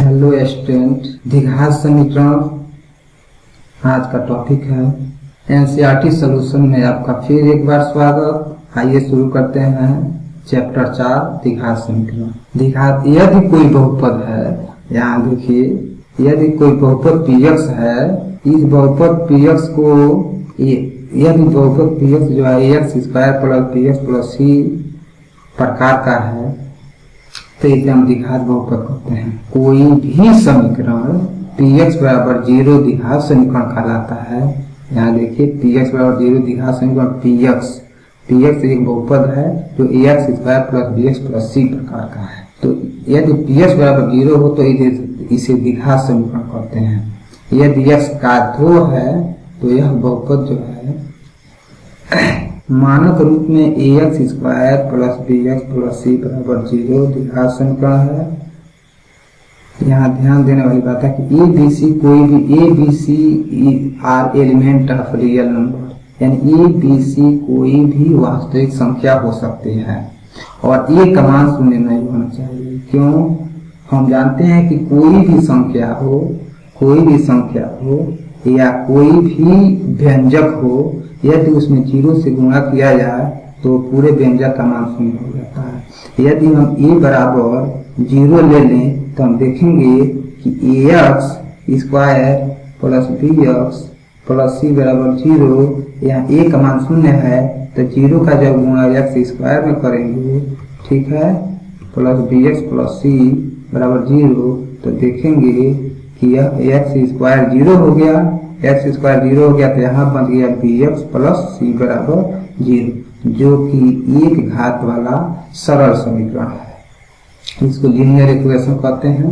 Hello student, द्विघात समीकरण आज का टॉपिक है। एनसीईआरटी सॉल्यूशन में आपका फिर एक बार स्वागत। आइए शुरू करते हैं चैप्टर 4 द्विघात समीकरण। द्विघात यदि कोई बहुपद है, यहाँ देखिए, यदि कोई बहुपद px है, इस बहुपद px को यदि बहुपद px जो है ax square plus bx plus c प्रकार का है तो इसे हम द्विघात बहुपद कहते हैं। कोई भी समीकरण px बराबर 0 द्विघात समीकरण कहलाता है। यहाँ देखिए px बराबर 0 द्विघात समीकरण px एक बहुपद है जो ax square plus bx plus c प्रकार का है। तो यदि px बराबर 0 हो तो इसे द्विघात समीकरण कहते हैं। यदि x का 2 है तो यह बहुपद जो है मानक रूप में ax square plus bx plus c बराबर 0 द्विघात समीकरण है। यहाँ ध्यान देने वाली बात है कि ABC कोई भी ABC are element of real number, यानी ABC कोई भी वास्तविक संख्या हो सकती है और a का मान शून्य नहीं होना चाहिए। क्यों? हम जानते हैं कि कोई भी संख्या हो या कोई भी व्यंजक हो, यदि उसमें 0 से गुणा किया जाए तो पूरे व्यंजक का मान शून्य हो जाता है। यदि हम a बराबर 0 ले लें तो हम देखेंगे कि ax square plus bx plus c बराबर 0, यहाँ a का मान शून्य है तो 0 का जब गुणा x स्क्वायर में करेंगे, ठीक है, प्लस bx प्लस c बराबर 0, तो देखेंगे कि यह x स्क्वायर 0 हो गया। x स्क्वायर 0 हो गया तो यहाँ बन गया bx प्लस c बराबर 0, जो कि एक घात वाला सरल समीकरण है। इसको लीनियर इक्वेशन कहते हैं।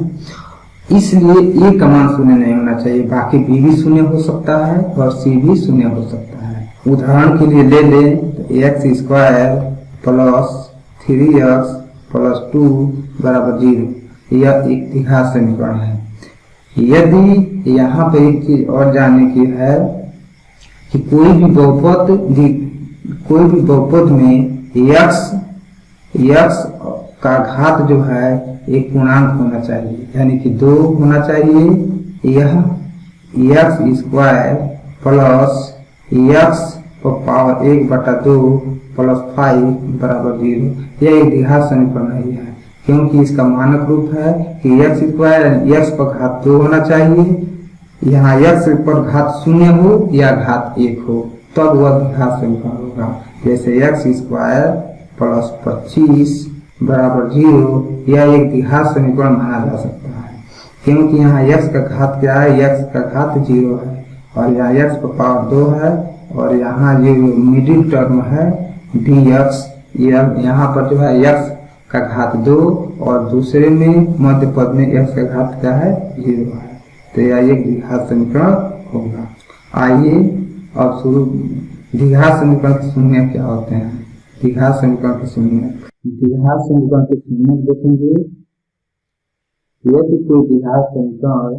इसलिए a का मान शून्य नहीं होना चाहिए, बाकी b भी शून्य हो सकता है और c भी शून्य हो सकता है। उदाहरण के लिए ले लें तो x square plus 3x plus 2 बराबर 0, यह एक द्विघात समीकरण है। यदि यहाँ पर एक चीज और जानने की है कि कोई भी बहुपद में x का घात जो है एक पूर्णांक होना चाहिए, यानी कि 2 होना चाहिए। यह x square plus x power 1/2 plus 5 बराबर 0, यह एक द्विघात समीकरण नहीं है, क्योंकि इसका मानक रूप है कि x स्क्वायर x पर घात 2 होना चाहिए। यहाँ x पर घात 0 हो या घात 1 हो तब वह द्विघात समीकरण होगा। जैसे x स्क्वायर प्लस 25 बराबर 0, यह एक द्विघात समीकरण माना जा सकता है, क्योंकि यहाँ x का घात क्या है, x का घात 0 है और यहाँ x पर पावर 2 है और यहाँ जो मिडिल टर्म है dx, यहाँ पर जो है x का घात 2 और दूसरे में मध्य पद में x का घात क्या है, 0 है, तो यह एक द्विघात समीकरण होगा। आइए अब शुरू द्विघात समीकरण के शून्य क्या होते हैं। द्विघात समीकरण के शून्य देखेंगे। यदि कोई द्विघात समीकरण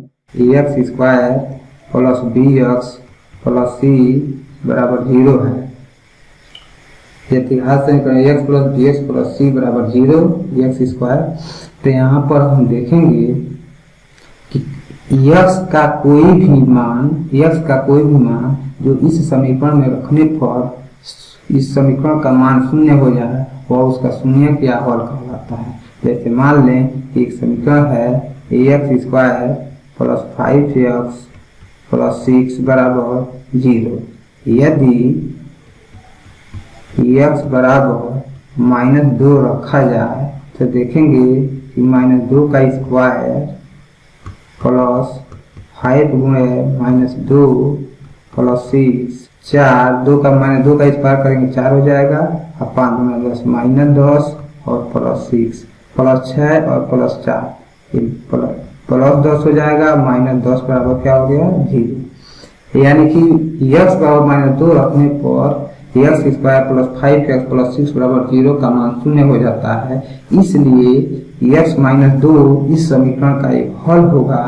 ax square plus bx plus c बराबर 0 है, द्विघात समीकरण x plus bx plus c बराबर 0 x स्क्वायर, तो यहाँ पर हम देखेंगे कि x का कोई भी मान जो इस समीकरण में रखने पर इस समीकरण का मान शून्य हो जाए वह उसका शून्य क्या हल कहलाता है। जैसे मान लें कि एक समीकरण है ax square plus 5x plus 6 बराबर 0। यदि x बराबर -2 रखा जाए तो देखेंगे कि -2 का स्क्वायर प्लस 5 गुणे -2 प्लस 6, 4, 2 का स्क्वायर करेंगे 4 हो जाएगा और 5 गुना 10 -10 और प्लस 6 प्लस 6 और प्लस 4, प्लस 10 हो जाएगा, -10 बराबर क्या हो गया, 0। यानी कि x बराबर -2 रखने पर x square plus 5x plus 6 बराबर 0 का मान शून्य हो जाता है। इसलिए x -2 इस समीकरण का एक हल होगा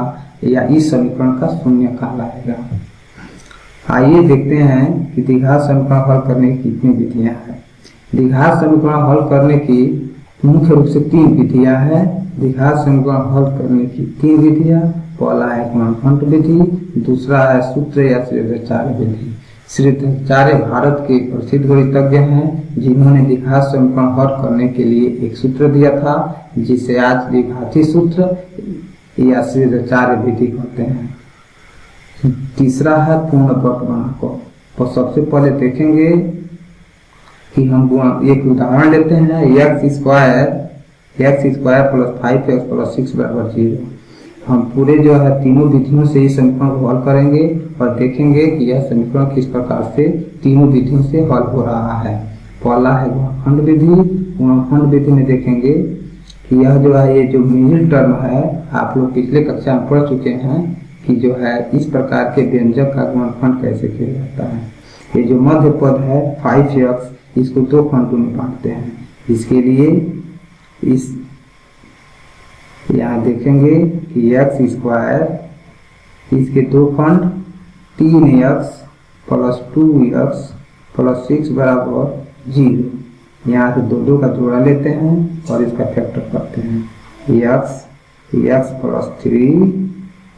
या इस समीकरण का शून्य कहलाएगा। आइए देखते हैं कि द्विघात समीकरण हल करने की कितनी विधियां हैं। द्विघात समीकरण हल करने की मुख्य रूप से 3 विधियां हैं द्विघात समीकरण हल करने की। 3 विधियां, पहला है गुणनखंड विधि, दूसरा है सूत्र या श्रीधराचार्य विधि। श्रीधराचार्य भारत के प्रसिद्ध गणितज्ञ हैं जिन्होंने द्विघात समीकरण हल करने के लिए एक सूत्र दिया था जिसे आज द्विघाती सूत्र या श्रीधराचार्य विधि कहते हैं। तीसरा है पूर्ण वर्ग गुणांक। तो सबसे पहले देखेंगे कि हम एक उदाहरण लेते हैं x square plus 5x plus 6 बराबर 0। हम पूरे जो है तीनों विधियों से इस समीकरण को हल करेंगे और देखेंगे कि यह समीकरण किस प्रकार से तीनों विधियों से हल हो रहा है। पहला है गुणनखंड विधि। गुणनखंड विधि में देखेंगे कि यह जो है ये जो मिडिल टर्म है, आप लोग पिछले कक्षा में पढ़ चुके हैं कि जो है इस प्रकार के व्यंजक का गुणनखंड कैसे किया जाता है। ये जो मध्य पद है 5x, इसको 2 खंडों में बांटते हैं। इसके लिए इस यहाँ देखेंगे कि x स्क्वायर इसके 2 खंड 3x प्लस 2x प्लस 6 बराबर 0। यहाँ से 2 का जोड़ा लेते हैं और इसका फैक्टर करते हैं। x प्लस 3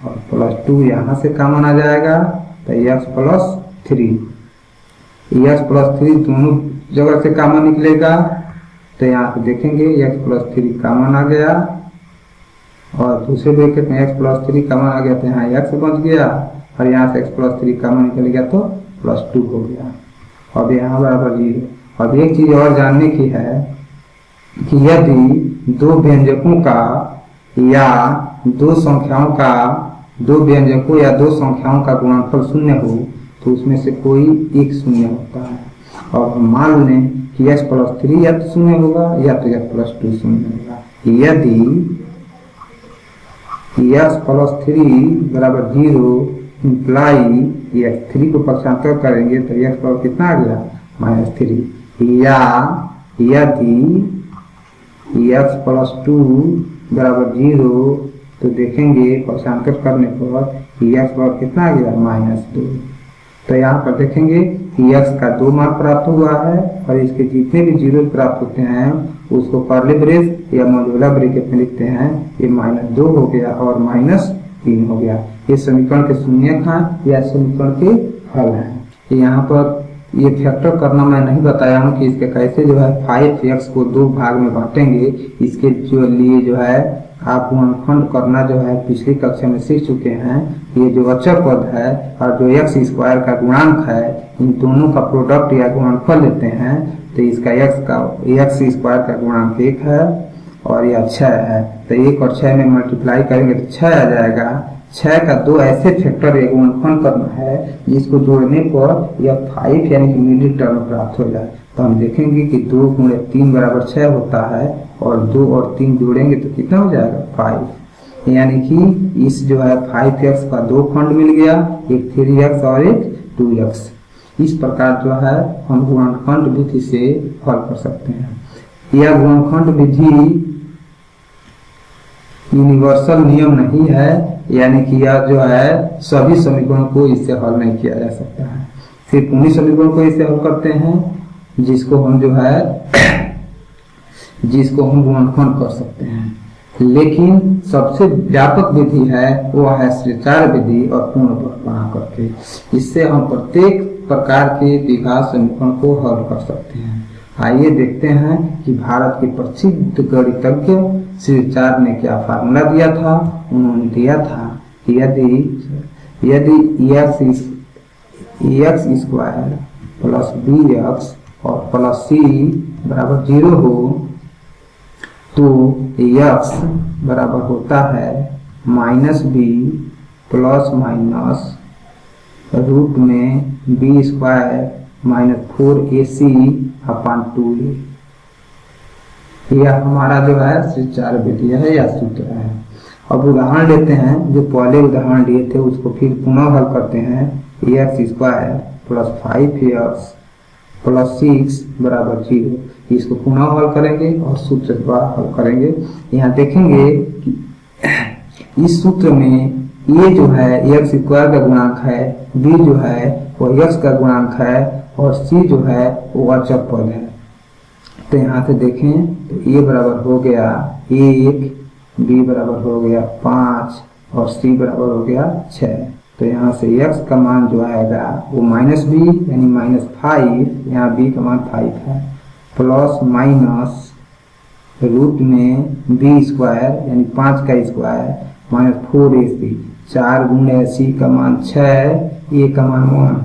और प्लस 2 यहाँ से कॉमन आ जाएगा तो x प्लस 3। x प्लस 3 दोनों जगह से कॉमन निकलेगा तो यहाँ से देखेंगे x प्लस 3 कॉमन आ गया और दूसरे ब्रैकेट में x प्लस 3 कॉमन आ गया तो यहाँ x बच गया और यहाँ से x प्लस 3 कॉमन निकल गया तो प्लस 2 हो गया। अब यहाँ बराबर 0। अब एक चीज और जानने की है कि यदि 2 व्यंजकों का या 2 संख्याओं का 2 व्यंजकों या 2 संख्याओं का गुणनफल शून्य हो तो उसमें से कोई एक शून्य होता है। और मान लें कि x प्लस 3 या तो शून्य होगा या तो x प्लस 2 शून्य होगा। यदि x प्लस 3 बराबर 0 इम्प्लाई x 3 को पक्षांतर करेंगे तो x बराबर कितना आ गया -3। या यदि x प्लस 2 बराबर 0 तो देखेंगे पक्षांतर करने पर x बराबर कितना आ गया -2। तो यहाँ पर देखेंगे कि x का 2 मान प्राप्त हुआ है और इसके जितने भी जीरो प्राप्त होते हैं उसको कर्ली ब्रेस या मॉड्यूलर ब्रैकेट में लिखते हैं। ये -2 हो गया और -3 हो गया। ये समीकरण के शून्यक हैं या समीकरण के हल हैं। यहाँ पर ये फैक्टर करना मैं नहीं बताया हूँ कि इसके कैसे जो है 5x को 2 भाग में बांटेंगे। इसके जो लिए जो है आप गुणनखंड करना जो है पिछली कक्षा में सीख चुके हैं। ये जो अचर पद है और जो x स्क्वायर का गुणांक है इन दोनों का प्रोडक्ट या गुणनफल लेते हैं तो इसका x स्क्वायर का गुणांक 1 है और यह 6 है। तो 1 और 6 में मल्टीप्लाई करेंगे तो 6 आ जाएगा। 6 का 2 ऐसे फैक्टर या गुणनफल करना है जिसको जोड़ने पर यह 5 यानी कि मिडिल टर्म प्राप्त हो जाए। तो हम देखेंगे कि 2 गुणे 3 बराबर 6 होता है और 2 और 3 जोड़ेंगे तो कितना हो जाएगा 5। यानी कि इस जो है 5x का 2 खंड मिल गया, एक 3x और एक 2x। इस प्रकार जो है हम गुणनखंड विधि से हल कर सकते हैं। यह गुणनखंड विधि यूनिवर्सल नियम नहीं है, यानी कि यह जो है सभी समीकरणों को इससे हल नहीं किया जा सकता है। सिर्फ उन्हीं समीकरणों को इससे हल करते हैं जिसको हम जो है गुणनखंड कर सकते हैं। लेकिन सबसे व्यापक विधि है वो है श्रीधराचार्य विधि और पूर्ण वर्ग बना करके। इससे हम प्रत्येक प्रकार के द्विघात समीकरण को हल कर सकते हैं। आइए देखते हैं कि भारत के प्रसिद्ध गणितज्ञ श्रीधराचार्य ने क्या फार्मूला दिया था। उन्होंने दिया था कि यदि x स्क्वायर प्लस bx और प्लस c बराबर 0 हो तो x बराबर होता है -b प्लस माइनस रूट में b स्क्वायर -4ac अपान 2a। यह हमारा जो है श्रीधराचार्य विधि है या सूत्र है। अब उदाहरण लेते हैं, जो पहले उदाहरण लिए थे उसको फिर पुनः हल करते हैं। x square plus 5x plus 6 बराबर 0। इसको पुनः हल करेंगे और सूत्र द्वारा हल करेंगे। यहाँ देखेंगे कि इस सूत्र में a जो है x स्क्वायर का गुणांक है, b जो है वो x का गुणांक है और c जो है वो अचर पद है। तो यहाँ से देखें तो a बराबर हो गया 1, b बराबर हो गया 5 और c बराबर हो गया 6। तो यहाँ से x का मान जो आएगा वो -b यानी -5, यहाँ b का मान 5 है, प्लस माइनस रूट में b स्क्वायर यानी 5 का स्क्वायर -4ac, 4 गुणे c का मान 6, a का मान 1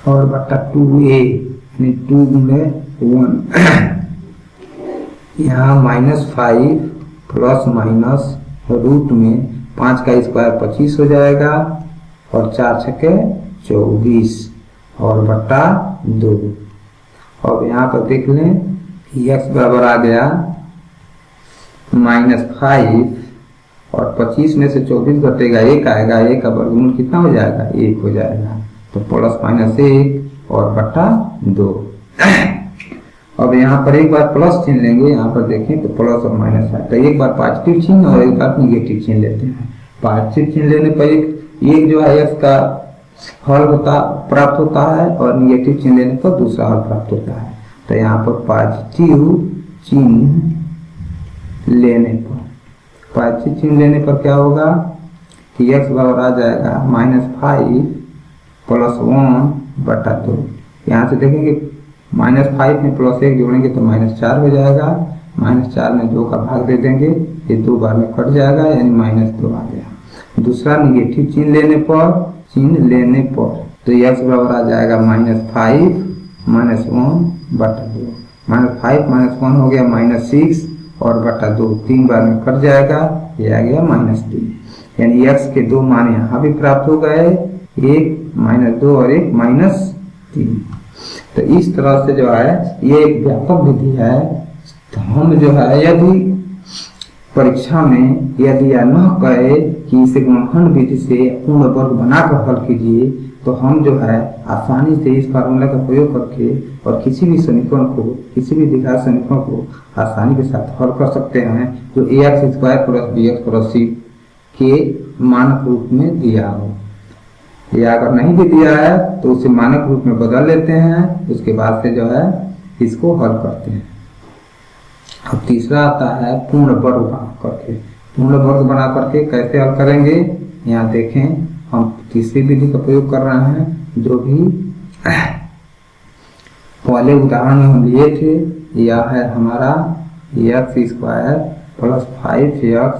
और बटा 2a यानी 2 गुणे 1। यहाँ -5 प्लस माइनस रूट में 5 का स्क्वायर 25 हो जाएगा और 4 छके 24 और बटा 2। अब यहाँ पर देख लें x बराबर आ गया -5 और 25 में से 24 घटेगा 1 आएगा, 1 का वर्गमूल कितना हो जाएगा 1 हो जाएगा, तो प्लस माइनस 1 और बटा 2। अब यहाँ पर एक बार प्लस चिन्ह लेंगे, यहाँ पर देखें तो प्लस और माइनस है, तो एक बार पॉजिटिव चिन्ह और एक बार निगेटिव चिन्ह लेते हैं। पॉजिटिव चिन्ह लेने पर एक जो है x का हल प्राप्त होता है और निगेटिव चिन्ह लेने पर दूसरा हल प्राप्त होता है। तो यहाँ पर पॉजिटिव चिन्ह लेने पर क्या होगा कि x बराबर आ जाएगा -5 प्लस 1 बटा 2। यहाँ से देखेंगे -5 में प्लस 1 जोड़ेंगे तो -4 हो जाएगा, -4 में 2 का भाग दे देंगे, ये 2 बार में कट जाएगा यानी -2 आ गया। दूसरा निगेटिव चिन्ह लेने पर तो x बराबर आ जाएगा -5 -1 बटा 2, -5 -1 हो गया -6 और बटा 2, 3 बार में कट जाएगा, ये आ गया -3। यानी x के 2 मान यहाँ भी प्राप्त हो गए, एक -2 और एक -3। तो इस तरह से जो है ये एक व्यापक विधि है। तो हम जो है यदि परीक्षा में यदि यह न कहे कि इसे गुणनखंड विधि से पूर्ण वर्ग बनाकर हल कीजिए, तो हम जो है आसानी से इस फार्मूला का प्रयोग करके और किसी भी समीकरण को, किसी भी द्विघात समीकरण को आसानी के साथ हल कर सकते हैं जो ax square plus bx plus c के मानक रूप में दिया हो, या अगर नहीं भी दिया है तो उसे मानक रूप में बदल लेते हैं, उसके बाद से जो है इसको हल करते हैं। अब तीसरा आता है पूर्ण वर्ग बना करके। पूर्ण वर्ग बना करके कैसे हल करेंगे, यहाँ देखें हम तीसरी विधि का प्रयोग कर रहे हैं जो भी पहले उदाहरण में हम लिए थे। यह है हमारा x स्क्वायर प्लस 5x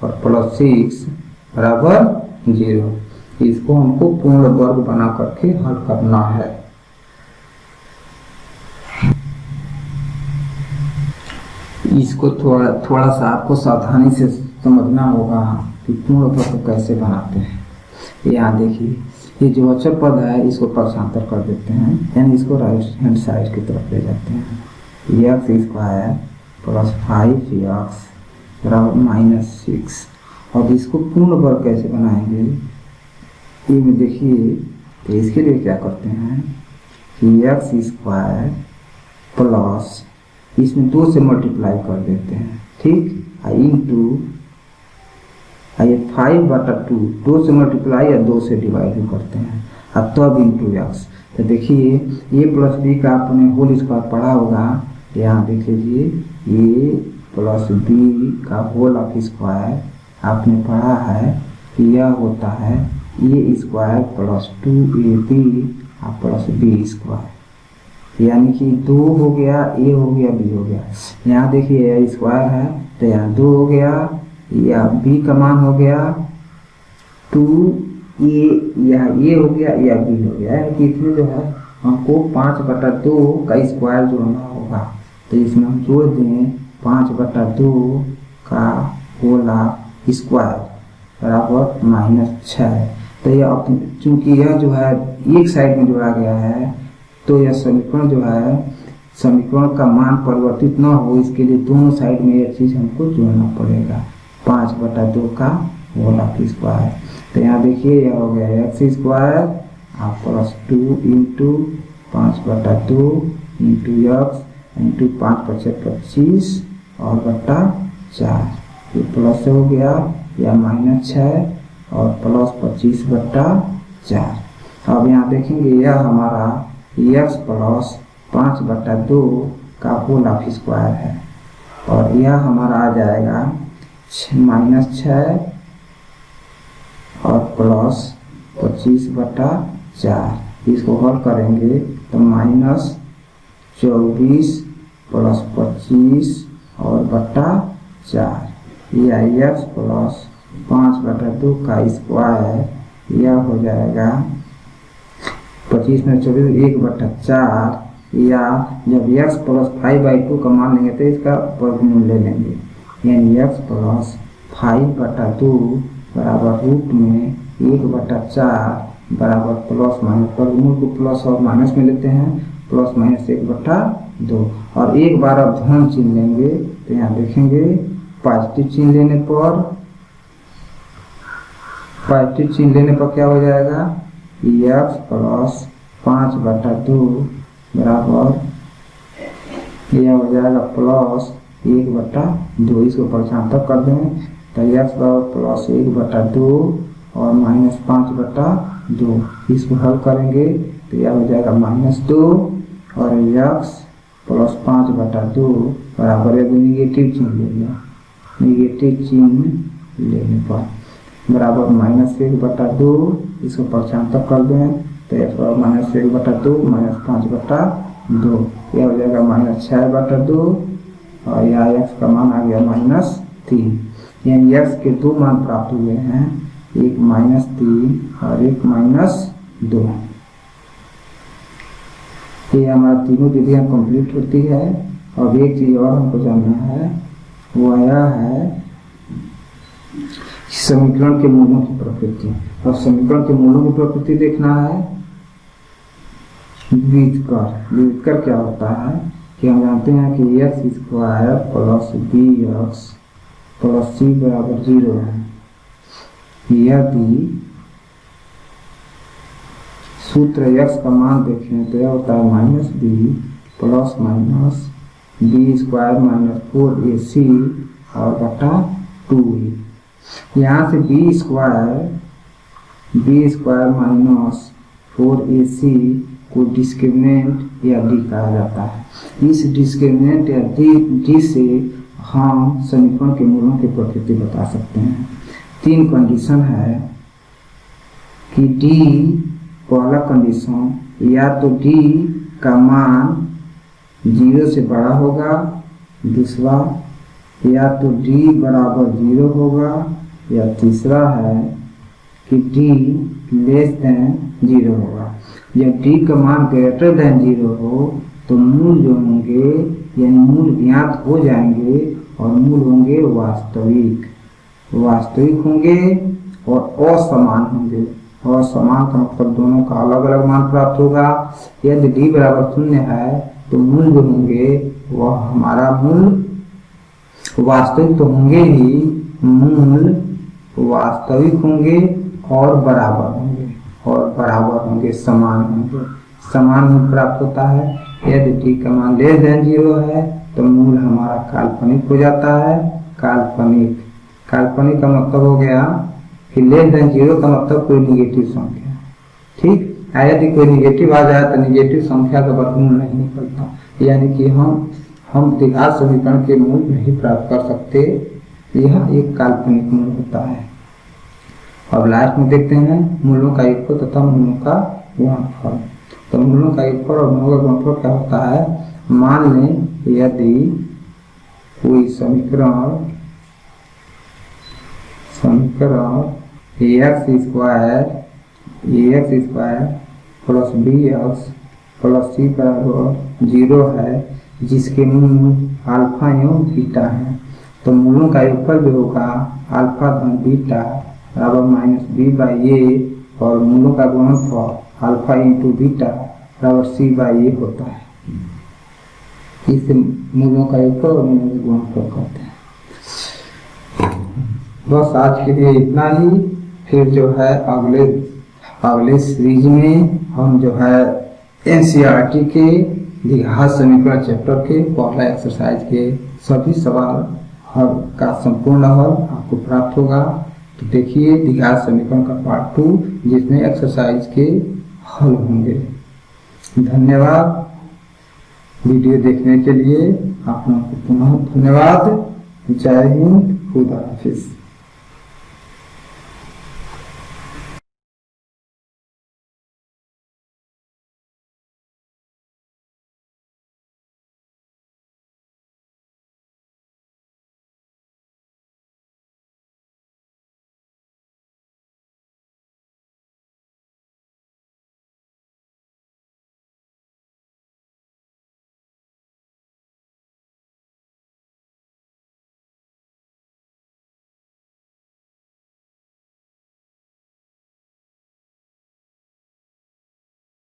और प्लस 6 बराबर 0। इसको हमको पूर्ण वर्ग बना करके हल करना है। इसको थोड़ा सा आपको सावधानी से समझना होगा कि पूर्ण वर्ग कैसे बनाते हैं। यहाँ देखिए ये जो अचर पद है इसको पक्षांतर कर देते हैं, यानी इसको राइट हैंड साइड की तरफ ले जाते हैं। x स्क्वायर प्लस 5x बराबर -6। अब इसको पूर्ण वर्ग कैसे बनाएंगे, ये में देखिए तो इसके लिए क्या करते हैं कि x स्क्वायर प्लस इसमें 2 से मल्टीप्लाई कर देते हैं, ठीक, इंटू ये 5 बटा 2 से मल्टीप्लाई या 2 से डिवाइड भी करते हैं, और तब इंटू x। तो देखिए a प्लस b का आपने होल स्क्वायर पढ़ा होगा, यहाँ देख लीजिए a प्लस b का होल ऑफ स्क्वायर आपने पढ़ा है कि यह होता है a square plus 2ab plus b square, यानी कि 2 हो गया, a हो गया, b हो गया। यहाँ देखिए a स्क्वायर है तो यहाँ 2 हो गया, या b का मान हो गया 2a, या a हो गया या b हो गया, यानी कि इसमें जो है हमको 5 बटा 2 का स्क्वायर जोड़ना होगा। तो इसमें हम जोड़ दें 5 बटा 2 का होल स्क्वायर बराबर -6। तो यह चूंकि यह जो है एक साइड में जोड़ा गया है तो यह समीकरण जो है समीकरण का मान परिवर्तित न हो, इसके लिए दोनों साइड में यह चीज हमको जोड़ना पड़ेगा, 5 बटा 2 का होल ऑफ स्क्वायर। तो यहाँ देखिए यह हो गया x स्क्वायर प्लस 2 इंटू 5 बटा 2 इंटू x इंटू 5 × 25 और बटा 4, ये प्लस हो गया या -6 और प्लस 25 बटा 4। अब यहाँ देखेंगे यह हमारा x प्लस 5/2 का होल ऑफ स्क्वायर है, और यह हमारा आ जाएगा -6 और प्लस 25/4। इसको हल करेंगे तो -24 प्लस 25 और बटा 4, यह x प्लस 5/2 का स्क्वायर, यह हो जाएगा 25 में 24 1/4, या जब x प्लस 5/2 का मान लेंगे तो इसका वर्गमूल ले लेंगे, यानी x प्लस 5/2 बराबर रूट में 1/4 बराबर प्लस माइनस, वर्गमूल को प्लस और माइनस में लेते हैं, प्लस माइनस 1/2, और एक बार अब धन चिन्ह लेंगे तो यहाँ देखेंगे पॉजिटिव चिन्ह लेने पर क्या हो जाएगा, x प्लस 5/2 बराबर यह हो जाएगा प्लस 1/2। इसको पक्षांतर कर दें तो x बराबर प्लस 1/2 और माइनस 5/2। इसको हल करेंगे तो यह हो जाएगा -2, और x प्लस 5/2 बराबर नेगेटिव चिन्ह ले लिया, नेगेटिव चिन्ह लेने पर बराबर -1/2। इसको पक्षांतर कर दें तो x बराबर -1/2 माइनस 5/2, यह हो जाएगा -6/2, और यह x का मान आ गया -3। यानी x के दो मान प्राप्त हुए हैं, एक -3 और एक -2। ये हमारा तीनों विधियाँ कंप्लीट होती है। अब एक चीज और हमको जानना है, वो यह है समीकरण के मूलों की प्रकृति। और समीकरण के मूलों की प्रकृति देखना है विविधकर क्या होता है कि हम जानते हैं कि x² plus bx plus c बराबर 0 है। यदि सूत्र x का मान देखें तो यह होता है -b plus minus b² minus 4ac और बटा 2e। यहाँ से b² माइनस 4ac को डिस्क्रिमिनेंट या डी कहा जाता है। इस डिस्क्रिमिनेंट या डी से हम समीकरण के मूलों की प्रकृति बता सकते हैं। 3 कंडीशन है कि डी, पहला कंडीशन या तो डी का मान 0 से बड़ा होगा, दूसरा या तो डी बराबर 0 होगा, या तीसरा है कि डी लेस देन 0 होगा। जब डी का मान ग्रेटर देन 0 हो तो मूल जो होंगे यानी मूल ज्ञात हो जाएंगे, और मूल होंगे वास्तविक होंगे और असमान होंगे। असमान का मतलब दोनों का अलग अलग मान प्राप्त होगा। यदि डी बराबर 0 है तो मूल जो होंगे वह हमारा मूल वास्तविक तो होंगे ही, मूल वास्तविक होंगे और बराबर होंगे, समान मूल प्राप्त होता है। यदि डी का मान लेस देन 0 है तो मूल हमारा काल्पनिक हो जाता है। काल्पनिक का मतलब हो गया कि लेस देन 0 का मतलब कोई निगेटिव संख्या, ठीक। यदि कोई निगेटिव आ जाए तो निगेटिव संख्या का वर्गमूल नहीं निकलता, यानी कि हम द्विघात समीकरण के मूल नहीं प्राप्त कर सकते। यह एक काल्पनिक मूल होता है। अब लास्ट में देखते हैं मूलों का योगफल तथा मूलों का गुणनफल। तो मूलों का योगफल और मूलों का गुणनफल क्या होता है, मान लें यदि कोई समीकरण ax² plus bx plus c बराबर 0 है, जिसके मूल अल्फा एवं बीटा है, तो मूलों का योगफल जो होगा अल्फा धन बीटा बराबर -b/a, और मूलों का गुणनफल अल्फा इंटू बीटा बराबर c/a होता है। इसे मूलों का योगफल और मूलों का गुणनफल कहते हैं। बस आज के लिए इतना ही। फिर जो है अगले सीरीज में हम जो है एनसीईआरटी के द्विघात समीकरण चैप्टर के पहला एक्सरसाइज के सभी सवाल का संपूर्ण हल आपको प्राप्त होगा। तो देखिए द्विघात समीकरण का पार्ट 2 जिसमें एक्सरसाइज के हल होंगे। धन्यवाद। वीडियो देखने के लिए आप लोगों को पुनः धन्यवाद। जय हिंद, खुदा हाफिज।